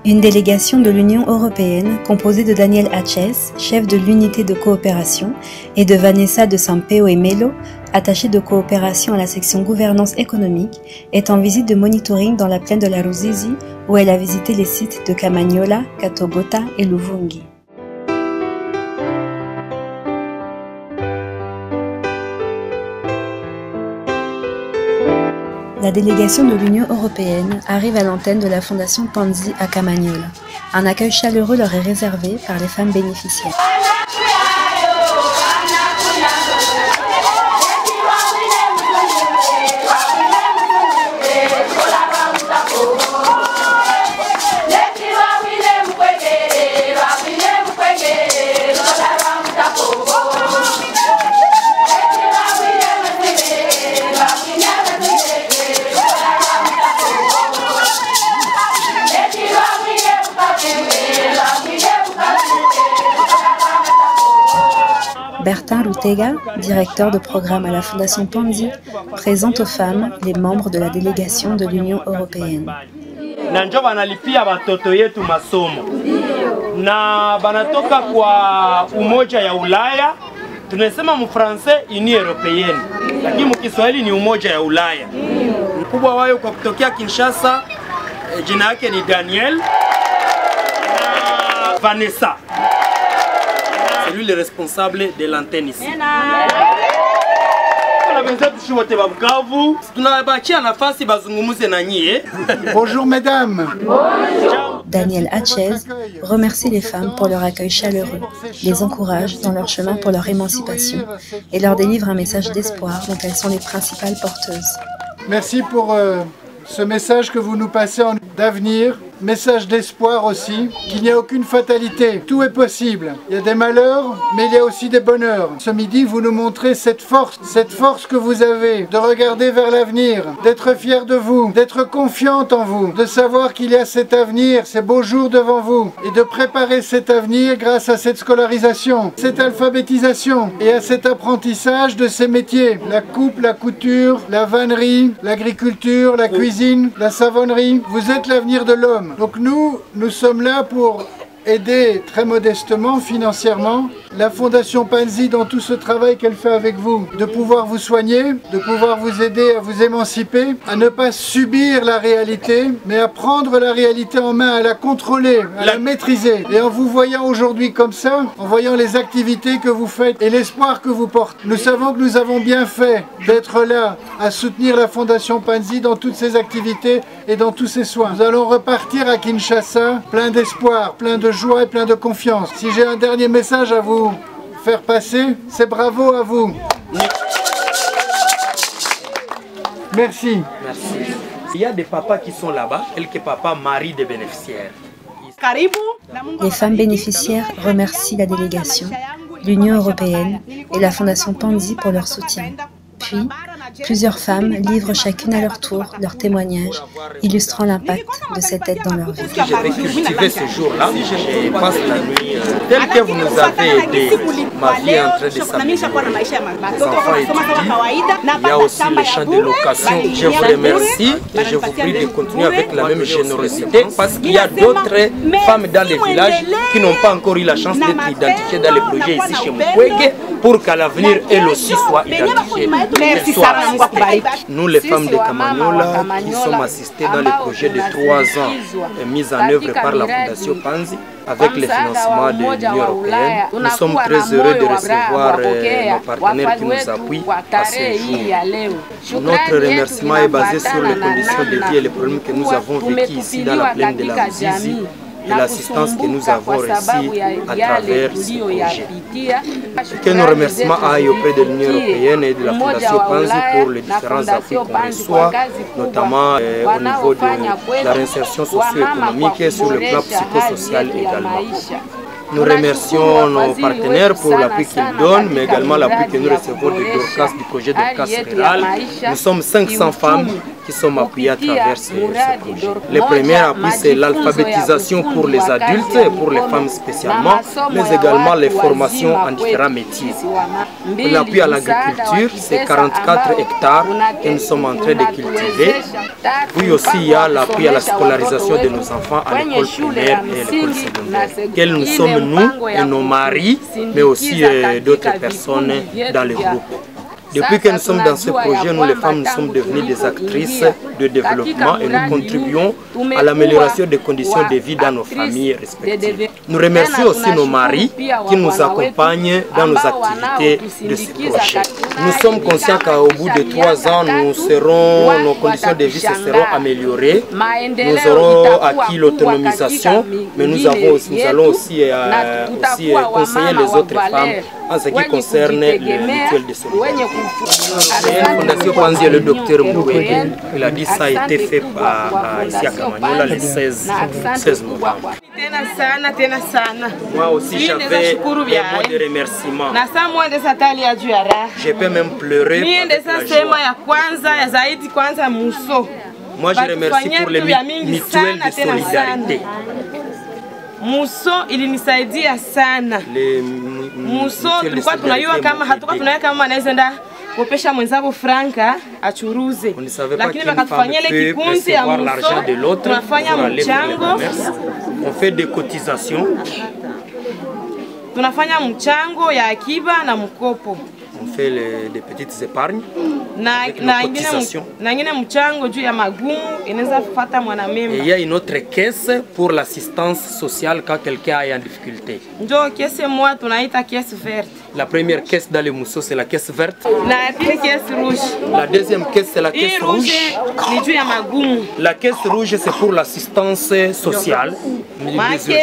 Une délégation de l'Union européenne composée de Daniel Hatches, chef de l'unité de coopération, et de Vanessa de Sampeo et Melo, attachée de coopération à la section gouvernance économique, est en visite de monitoring dans la plaine de la Ruzizi où elle a visité les sites de Kamanyola, Katogota et Luvungi. La délégation de l'Union européenne arrive à l'antenne de la Fondation Panzi à Kamanyola. Un accueil chaleureux leur est réservé par les femmes bénéficiaires. Bertin Rutega, directeur de programme à la Fondation Panzi, présente aux femmes les membres de la délégation de l'Union européenne. Nanjo banalipia batoto yetu masomo na banatoka kwa umoja ya Ulaya, tunasema mfrancais Union Européenne, lakini mkiswahili ni umoja ya Ulaya. Mkubwa wao kwa kutokea Kinshasa, jina yake ni Daniel na Vanessa. C'est lui le responsable de l'antenne ici. Bonjour mesdames. Daniel Hatches remercie les femmes pour leur accueil chaleureux, les encourage dans leur chemin pour leur émancipation et leur délivre un message d'espoir dont elles sont les principales porteuses. Merci pour ce message que vous nous passez d'avenir. Message d'espoir aussi, qu'il n'y a aucune fatalité, tout est possible. Il y a des malheurs, mais il y a aussi des bonheurs. Ce midi, vous nous montrez cette force que vous avez de regarder vers l'avenir, d'être fier de vous, d'être confiante en vous, de savoir qu'il y a cet avenir, ces beaux jours devant vous, et de préparer cet avenir grâce à cette scolarisation, cette alphabétisation, et à cet apprentissage de ces métiers. La coupe, la couture, la vannerie, l'agriculture, la cuisine, la savonnerie. Vous êtes l'avenir de l'homme. Donc nous sommes là pour aider très modestement, financièrement, la Fondation Panzi dans tout ce travail qu'elle fait avec vous, de pouvoir vous soigner, de pouvoir vous aider à vous émanciper, à ne pas subir la réalité, mais à prendre la réalité en main, à la contrôler, à la maîtriser. Et en vous voyant aujourd'hui comme ça, en voyant les activités que vous faites et l'espoir que vous portez, nous savons que nous avons bien fait d'être là à soutenir la Fondation Panzi dans toutes ses activités et dans tous ses soins. Nous allons repartir à Kinshasa plein d'espoir, plein de joie et plein de confiance. Si j'ai un dernier message à vous faire passer, c'est bravo à vous. Merci. Merci. Il y a des papas qui sont là-bas, quelques papas maris des bénéficiaires. Les femmes bénéficiaires remercient la délégation, l'Union européenne et la Fondation Panzi pour leur soutien. Puis, plusieurs femmes livrent chacune à leur tour leur témoignage, illustrant l'impact de cette aide dans leur vie. Je vais cultiver ce jour-là, je passe la nuit tel que vous nous avez aidé. Ma vie est en train de s'améliorer. Les enfants étudient, il y a aussi les champs de location. Je vous remercie et je vous prie de continuer avec la même générosité parce qu'il y a d'autres femmes dans les villages qui n'ont pas encore eu la chance d'être identifiées dans les projets ici chez Mukwege pour qu'à l'avenir, elles aussi soient identifiées. Nous, les femmes de Kamanyola, qui sommes assistées dans les projets de 3 ans mis en œuvre par la Fondation Panzi, avec le financement de l'Union européenne, nous sommes très heureux de recevoir nos partenaires qui nous appuient à ce jour. Notre remerciement est basé sur les conditions de vie et les problèmes que nous avons vécus ici dans la plaine de la Ruzizi et l'assistance que nous avons reçue à travers ce projet. Que nos remerciements aillent auprès de l'Union européenne et de la Fondation Panzi pour les différents appuis qu'on reçoit, notamment au niveau de la réinsertion socio-économique et sur le plan psychosocial également. Nous remercions nos partenaires pour l'appui qu'ils donnent, mais également l'appui que nous recevons de Dorcas, du projet Dorcas Rural. Nous sommes 500 femmes qui sont appuyées à travers ce projet. Le premier appui, c'est l'alphabétisation pour les adultes et pour les femmes spécialement, mais également les formations en différents métiers. l'appui à l'agriculture, c'est 44 hectares que nous sommes en train de cultiver. Puis aussi, il y a l'appui à la scolarisation de nos enfants à l'école primaire et à l'école secondaire, quels nous sommes nous et nos maris, mais aussi d'autres personnes dans le groupe. Depuis que nous sommes dans ce projet, nous les femmes, nous sommes devenues des actrices de développement et nous contribuons à l'amélioration des conditions de vie dans nos familles respectives. Nous remercions aussi nos maris qui nous accompagnent dans nos activités de ce projet. Nous sommes conscients qu'au bout de 3 ans, nos conditions de vie se seront améliorées. Nous aurons acquis l'autonomisation, mais nous allons aussi conseiller les autres femmes en ce qui concerne les mutuelles de solidarité. La Fondation Panzi et le docteur Moué, il a dit ça a été fait ici à Kamanyola le 16 novembre. Moi aussi j'avais un mot de remerciement. Je peux même pleurer. Moi je remercie pour les mutuelles de solidarité. Muso ilinisaidia sana. Muso tulikuwa tunajua kama anaweza kopesha mwenzako franka achuruze, lakini wakatufanyia ile kikundi ya Muso, tunafanya mchango, on fait des cotisations, tunafanya mchango ya akiba na mkopo. On fait des petites épargnes na ingine mchango juu ya magumu inaweza fata mwanamemba. Et il y a une autre caisse pour l'assistance sociale quand quelqu'un est en difficulté. Ndio caisse moja tunaita caisse verte. La première caisse dans le Muso c'est la caisse verte. La caisse rouge. La deuxième caisse c'est la caisse rouge. Ni juu ya magumu. La caisse rouge c'est pour l'assistance sociale.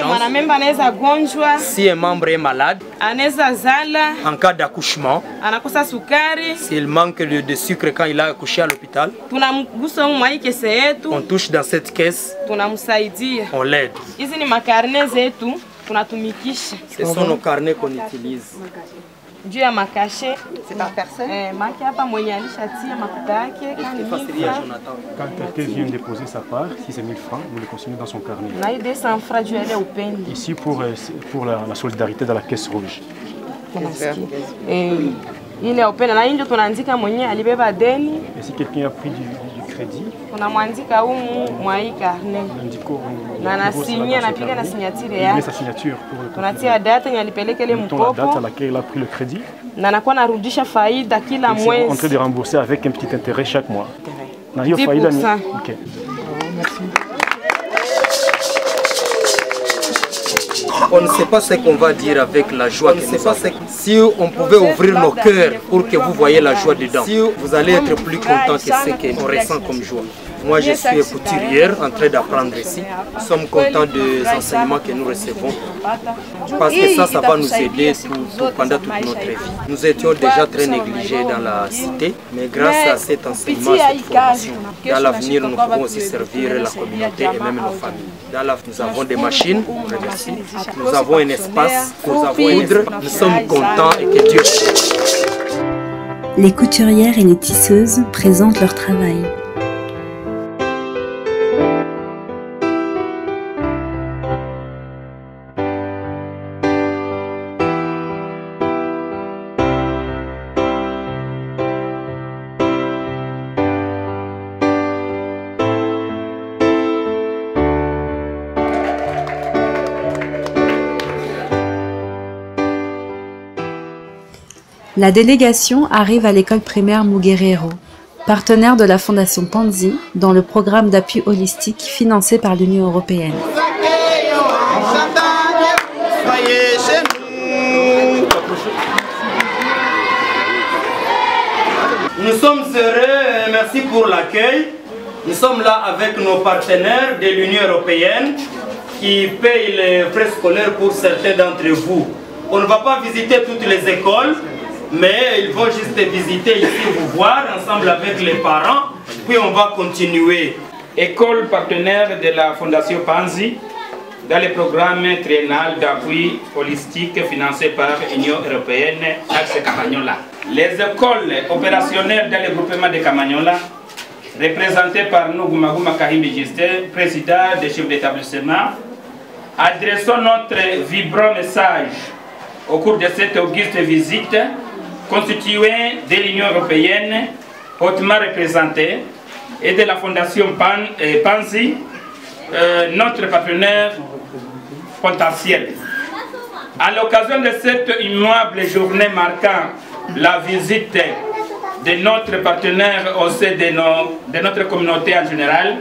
Mwanamemba anaweza gonjwa. Si un membre est malade. Anaweza zala. En cas d'accouchement. Anakosa sukari. S'il manque de sucre quand il a accouché à l'hôpital. Tunamgusa mwa kese yetu. On touche dans cette caisse. Tunamsaidia. On l'aide. Hizi ni makarne zetu tunatumikisha. Ce sont nos carnets qu'on utilise. Juu ya makashe, c'est par personne. Maki hapa mwenye alishatia makuta yake quand quelqu'un vient déposer sa part, si c'est 1000 francs, nous le consignons dans son carnet. Na 200 francs juu ya upendo. Ici pour la solidarité dans la caisse rouge. Ile upendo na ndio tunaandika mwenye alibeba deni. Et si quelqu'un a pris du crédit, tunamwandika humu mwa hii carnet. Na nasigner na piga na signature yake. Sa signature pour le tunatia date yenye alipeleka ile mkopo. La date à laquelle il a pris le crédit. Na anakuwa narudisha faida kila mwezi. En train de rembourser avec un petit intérêt chaque mois. Na hiyo faida ni OK. Merci. On ne sait pas ce qu'on va dire avec la joie. On ne sait pas si on pouvait ouvrir nos cœurs pour que vous voyez la joie dedans. Si vous allez être plus content que ce qu'on ressent comme joie. Moi, je suis couturière en train d'apprendre ici. Nous sommes contents des enseignements que nous recevons. Parce que ça va nous aider pendant toute notre vie. Nous étions déjà très négligés dans la cité, mais grâce à cet enseignement, cette formation, dans l'avenir, nous pouvons aussi servir la communauté et même nos familles. Dans l'avenir, nous avons des machines, nous avons un espace, nous avons poudre, nous sommes contents et que Dieu. Les couturières et les tisseuses présentent leur travail. La délégation arrive à l'école primaire Muguerero, partenaire de la Fondation Panzi dans le programme d'appui holistique financé par l'Union européenne. Nous sommes heureux et merci pour l'accueil. Nous sommes là avec nos partenaires de l'Union européenne qui payent les frais scolaires pour certains d'entre vous. On ne va pas visiter toutes les écoles, mais ils vont juste visiter ici, vous voir ensemble avec les parents, puis on va continuer. École partenaire de la Fondation Panzi dans le programme triennal d'appui holistique financé par l'Union européenne Axe Kamanyola. Les écoles opérationnelles dans le groupement de Kamanyola, représentées par nous, Gumaguma Kahimbi Justin, président des chefs d'établissement, adressons notre vibrant message au cours de cette auguste visite constituée de l'Union européenne, hautement représentée, et de la Fondation Panzi, notre partenaire potentiel. À l'occasion de cette immuable journée marquant la visite de notre partenaire au sein de notre communauté en général,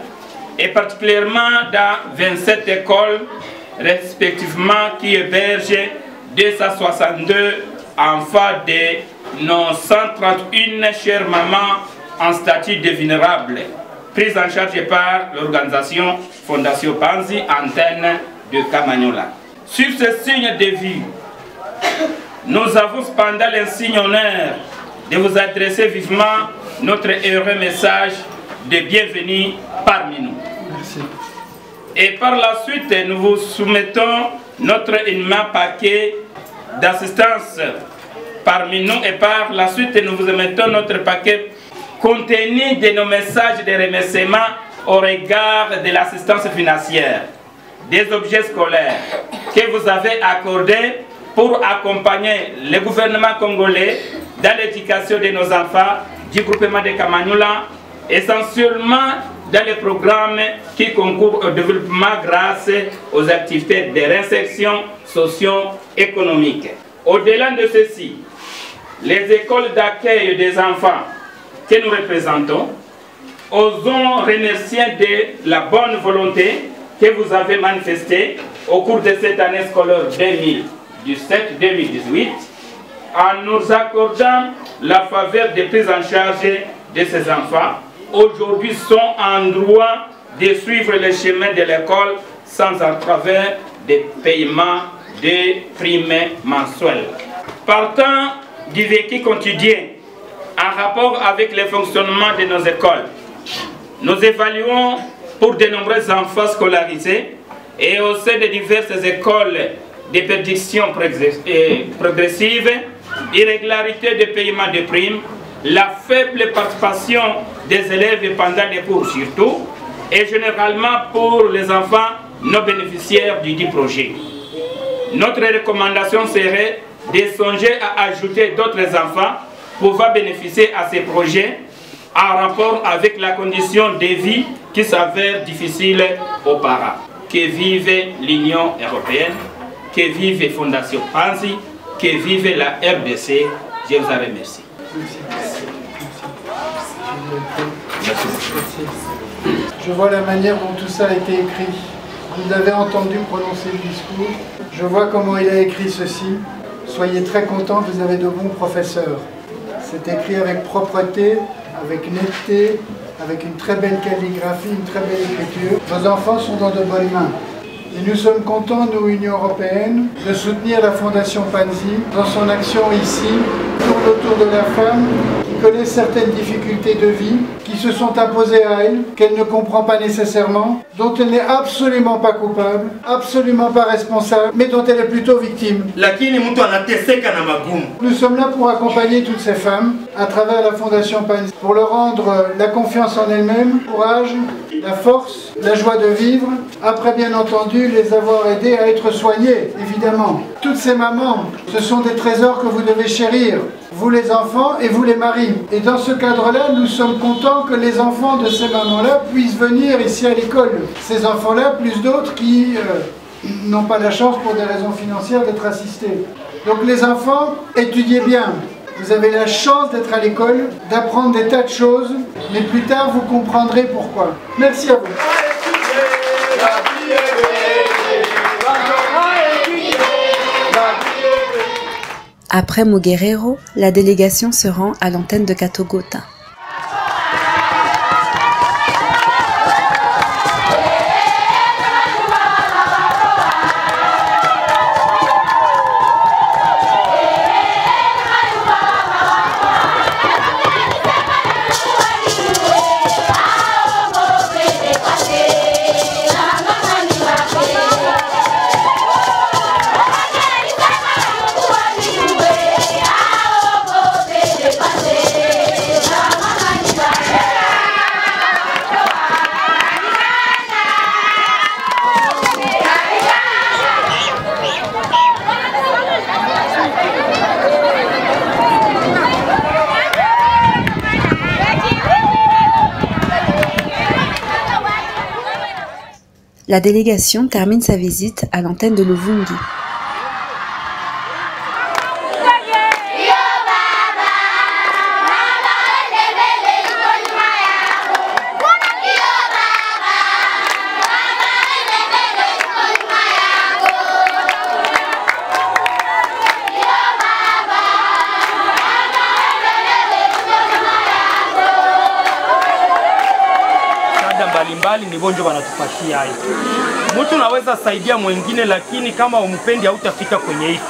et particulièrement dans 27 écoles respectivement qui hébergent 262 enfants de nos 131 chères mamans en statut de vulnérables, prise en charge par l'organisation Fondation Panzi, antenne de Kamanyola. Sur ce signe de vie, nous avons cependant l'insigne honneur de vous adresser vivement notre heureux message de bienvenue parmi nous. Merci. Et par la suite, nous vous soumettons notre immense paquet d'assistance parmi nous, et par la suite, nous vous émettons notre paquet contenu de nos messages de remerciement au regard de l'assistance financière, des objets scolaires que vous avez accordés pour accompagner le gouvernement congolais dans l'éducation de nos enfants du groupement de Kamanyola, essentiellement dans les programmes qui concourent au développement grâce aux activités de réinsertion socio-économique. Au-delà de ceci, les écoles d'accueil des enfants que nous représentons, osons remercier de la bonne volonté que vous avez manifestée au cours de cette année scolaire 2017-2018 en nous accordant la faveur de prise en charge de ces enfants. Aujourd'hui sont en droit de suivre le chemin de l'école sans travers des paiements de primes mensuelles. Partant du vécu quotidien en rapport avec le fonctionnement de nos écoles, nous évaluons pour de nombreux enfants scolarisés et au sein de diverses écoles de prédiction progressive, irrégularité de paiement de primes, la faible participation des élèves pendant les cours surtout, et généralement pour les enfants non bénéficiaires du dit projet. Notre recommandation serait de songer à ajouter d'autres enfants pouvant bénéficier à ces projets en rapport avec la condition de vie qui s'avère difficile aux parents. Que vive l'Union européenne, que vive Fondation Panzi, que vive la RDC. Je vous en remercie. Merci. Je vois la manière dont tout ça a été écrit. Vous avez entendu prononcer le discours. Je vois comment il a écrit ceci. Soyez très contents, vous avez de bons professeurs. C'est écrit avec propreté, avec netteté, avec une très belle calligraphie, une très belle écriture. Vos enfants sont dans de bonnes mains. Et nous sommes contents, nous, Union européenne, de soutenir la Fondation Panzi dans son action ici, autour de la femme qui connaît certaines difficultés de vie, qui se sont imposées à elle, qu'elle ne comprend pas nécessairement, dont elle n'est absolument pas coupable, absolument pas responsable, mais dont elle est plutôt victime. Nous sommes là pour accompagner toutes ces femmes à travers la Fondation Panzi, pour leur rendre la confiance en elles-mêmes, le courage, la force, la joie de vivre, après bien entendu les avoir aidées à être soignées, évidemment. Toutes ces mamans, ce sont des trésors que vous devez chérir, vous les enfants et vous les maris. Et dans ce cadre-là, nous sommes contents que les enfants de ces mamans-là puissent venir ici à l'école. Ces enfants-là, plus d'autres qui n'ont pas la chance pour des raisons financières d'être assistés. Donc les enfants, étudiez bien. Vous avez la chance d'être à l'école, d'apprendre des tas de choses, mais plus tard vous comprendrez pourquoi. Merci à vous. Après Muguerero, la délégation se rend à l'antenne de Katogota. Yeah. la délégation termine sa visite à l'antenne de Luvungi. Mbalimbali ni bonjo wanatupatia hii. Mtu naweza saidia mwingine, lakini kama umpendi hautafika kwenye hiki.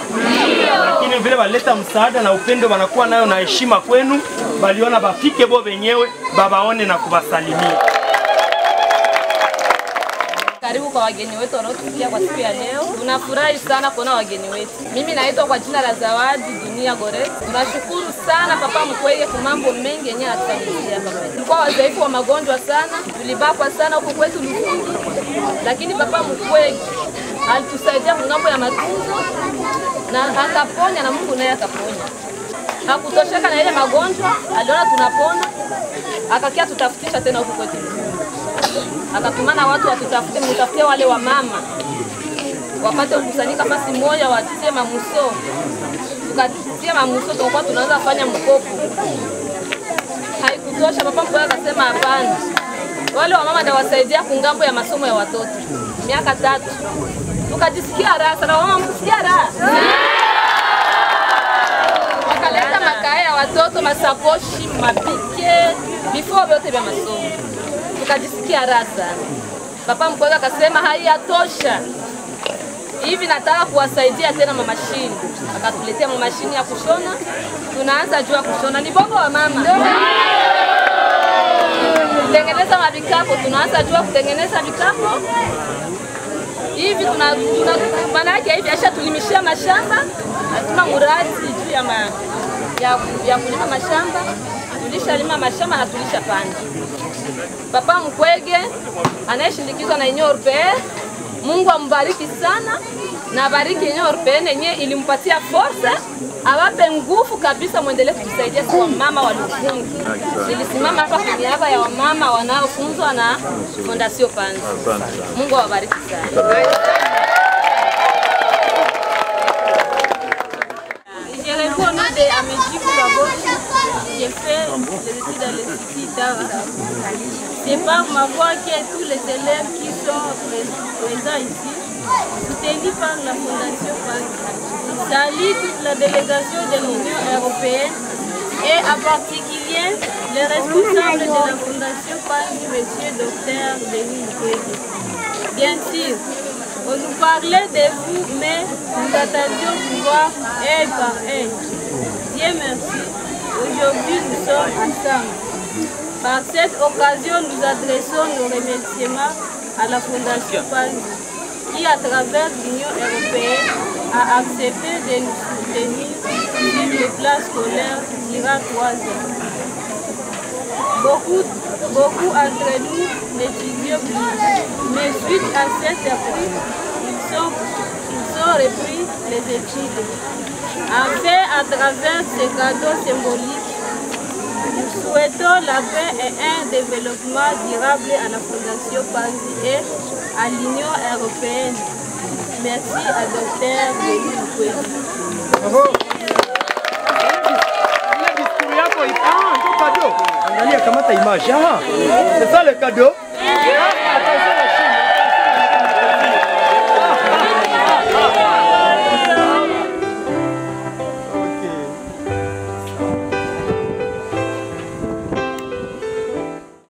Lakini vile waleta msaada na upendo wanakuwa nayo na heshima kwenu, baliona bafike bo wenyewe babaone na kubasalimia. Karibu kwa wageni wetu wanaotufikia kwa siku ya leo. Tunafurahi sana kuona wageni wetu. Mimi naitwa kwa jina la Zawadi Dunia Goret. Tunashukuru sana Papa Mukwege kwa mambo mengi yenye atusaidia hapa. Tulikuwa wadhaifu wa magonjwa sana, tulibakwa sana huko kwetu Luvungi. Lakini Papa Mukwege alitusaidia kwa ngambo ya matunzo na akaponya, na Mungu naye akaponya. Hakutosheka na ile magonjwa, aliona tunapona, akakia tutafutisha tena huko kwetu Luvungi. Akatumana watu mutafutie wale wa mama wapate kukusanyika fasi moja, watie mamuso. Tukatia mamuso, tulikuwa tunaweza kufanya mkopo. Haikutosha, Papa Mukwege akasema hapana, wale wa mama ndawasaidia kungambo ya masomo ya watoto. Miaka 3 tukajisikia raha sana. Mama mkusikia raha? Wakaleta makaya ya watoto, masakoshi, mapike, vifaa vyote vya masomo. Tukajisikia raha sana. Papa Mukwege akasema haiyatosha, hivi nataka kuwasaidia tena mamashini. Akatuletea mamashini ya kushona, tunaanza jua kushona. Ni bongo wa mama. Kutengeneza mabikapo, tunaanza jua kutengeneza vikapo. Hivi maana yake hivi asha tulimishia mashamba, hatuna muradi juu ya kulima mashamba. Tulishalima mashamba na tulishapanda. Papa Mukwege anayeshindikizwa na Union Européenne, Mungu ambariki sana na bariki Union Européenne yenye ilimpatia force, awape nguvu kabisa, muendelee kutusaidia kwa mama wa Luvungi. Nilisimama hapa kwa niaba ya wamama wanaofunzwa na Fondation Panzi. Mungu awabariki sana. Je réponds au nom de Amédi Koulabo. J'ai fait les études à l'Institut d'Ara. C'est par ma voix que tous les élèves qui sont présents ici, soutenus par la Fondation Panzi, saluent toute la délégation de l'Union Européenne et en particulier les responsables de la Fondation Panzi, M. Dr. Denis Mukwege. Bien sûr, on nous parlait de vous, mais nous attendions pouvoir un par un. Dieu merci, aujourd'hui nous sommes ensemble. Par cette occasion, nous adressons nos remerciements à la Fondation Panzi, qui, à travers l'Union Européenne, a accepté de nous soutenir sur le plan scolaire durant 3 ans. Beaucoup entre nous n'étudions plus, mais suite à cette appui, ils ont repris les études. Enfin, à travers ces cadeaux symboliques, nous souhaitons la paix et un développement durable à la Fondation Panzi et à l'Union Européenne. Merci à Dr. Denis Mukwege. Bravo. C'est ça le cadeau.